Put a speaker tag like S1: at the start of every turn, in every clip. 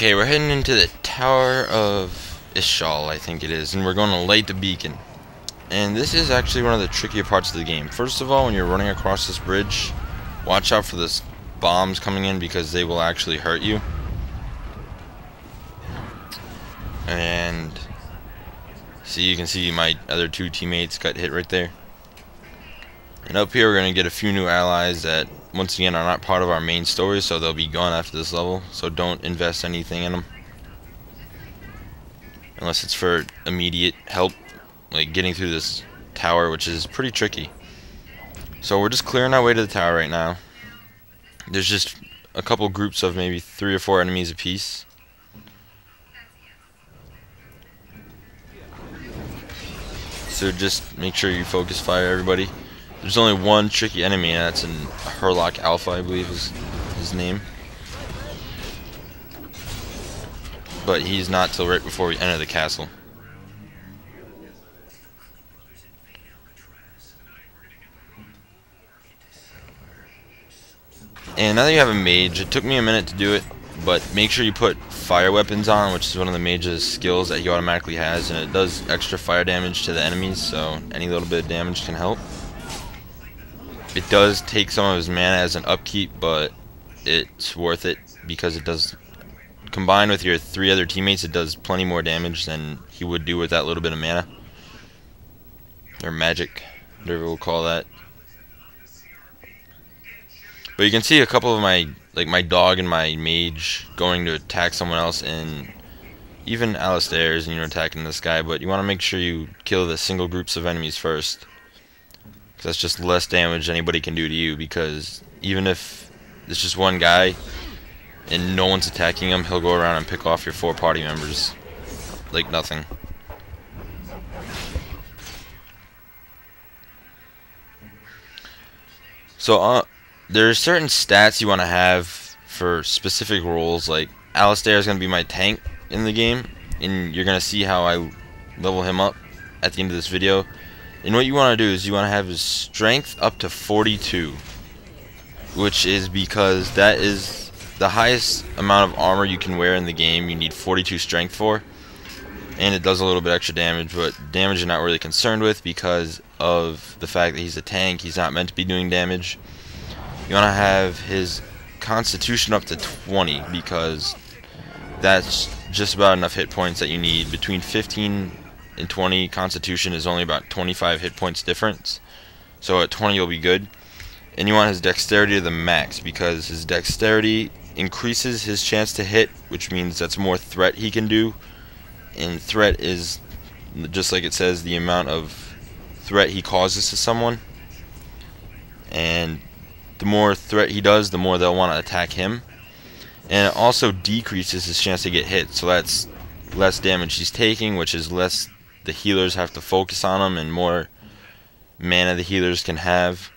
S1: Okay, we're heading into the Tower of Ishal, I think it is, and we're going to light the beacon. And this is actually one of the trickier parts of the game. First of all, when you're running across this bridge, watch out for this bombs coming in because they will actually hurt you. And see, you can see my other two teammates got hit right there. And up here we're going to get a few new allies that once again are not part of our main story, so they'll be gone after this level, so don't invest anything in them unless it's for immediate help, like getting through this tower, which is pretty tricky. So we're just clearing our way to the tower right now. There's just a couple groups of maybe 3 or 4 enemies apiece. So just make sure you focus fire, everybody. There's only one tricky enemy, and that's a Herlock Alpha, I believe is his name. But he's not till right before we enter the castle. And now that you have a mage, it took me a minute to do it, but make sure you put fire weapons on, which is one of the mage's skills that he automatically has, and it does extra fire damage to the enemies, so any little bit of damage can help. It does take some of his mana as an upkeep, but it's worth it because it does, combined with your 3 other teammates, it does plenty more damage than he would do with that little bit of mana. Or magic, whatever we'll call that. But you can see a couple of my dog and my mage going to attack someone else, and even Alistair's, attacking this guy, but you want to make sure you kill the single groups of enemies first. That's just less damage anybody can do to you, because even if it's just one guy and no one's attacking him, he'll go around and pick off your 4 party members like nothing. So there's certain stats you want to have for specific roles. Like Alistair is going to be my tank in the game, and you're going to see how I level him up at the end of this video. And what you want to do is you want to have his strength up to 42, which is because that is the highest amount of armor you can wear in the game. You need 42 strength for, and it does a little bit extra damage, but damage you're not really concerned with because of the fact that he's a tank. He's not meant to be doing damage. You want to have his constitution up to 20 because that's just about enough hit points that you need. Between 15 and 20, constitution is only about 25 hit points difference, so at 20 you'll be good. And you want his dexterity to the max because his dexterity increases his chance to hit, which means that's more threat he can do, and threat is, just like it says, the amount of threat he causes to someone, and the more threat he does, the more they'll want to attack him. And it also decreases his chance to get hit, so that's less damage he's taking, which is less the healers have to focus on him, and more mana the healers can have.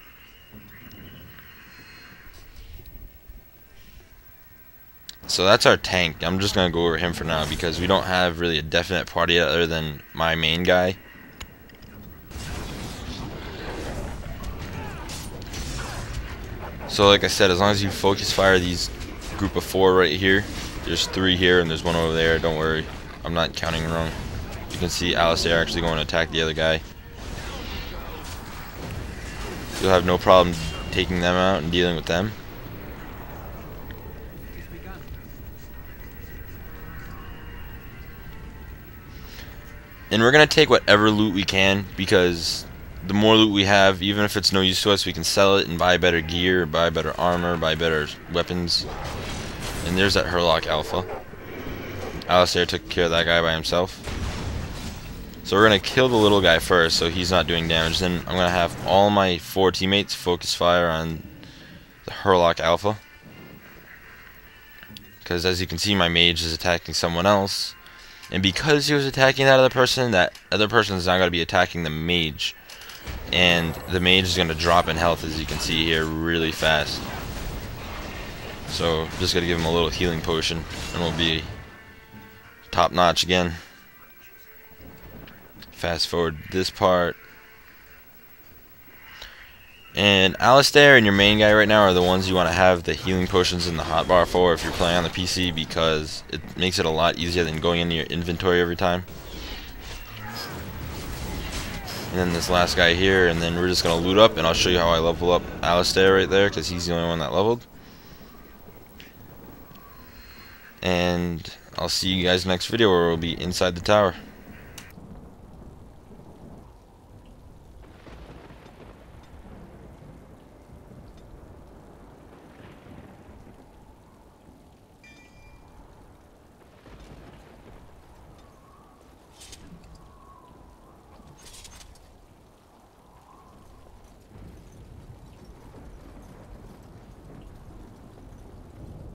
S1: So that's our tank. I'm just going to go over him for now because we don't have really a definite party other than my main guy. So like I said, as long as you focus fire these group of 4 right here, there's 3 here and there's 1 over there, don't worry, I'm not counting wrong. You can see Alistair actually going to attack the other guy. You'll have no problem taking them out and dealing with them. And we're going to take whatever loot we can, because the more loot we have, even if it's no use to us, we can sell it and buy better gear, buy better armor, buy better weapons. And there's that Herlock Alpha. Alistair took care of that guy by himself. So we're going to kill the little guy first so he's not doing damage. Then I'm going to have all my 4 teammates focus fire on the Herlock Alpha. Because as you can see, my mage is attacking someone else. And because he was attacking that other person is now going to be attacking the mage. And the mage is going to drop in health, as you can see here, really fast. So just got to give him a little healing potion and we'll be top notch again. Fast forward this part. And Alistair and your main guy right now are the ones you want to have the healing potions in the hotbar for if you're playing on the PC, because it makes it a lot easier than going into your inventory every time. And then this last guy here, and then we're just going to loot up, and I'll show you how I level up Alistair right there, because he's the only one that leveled. And I'll see you guys next video where we'll be inside the tower.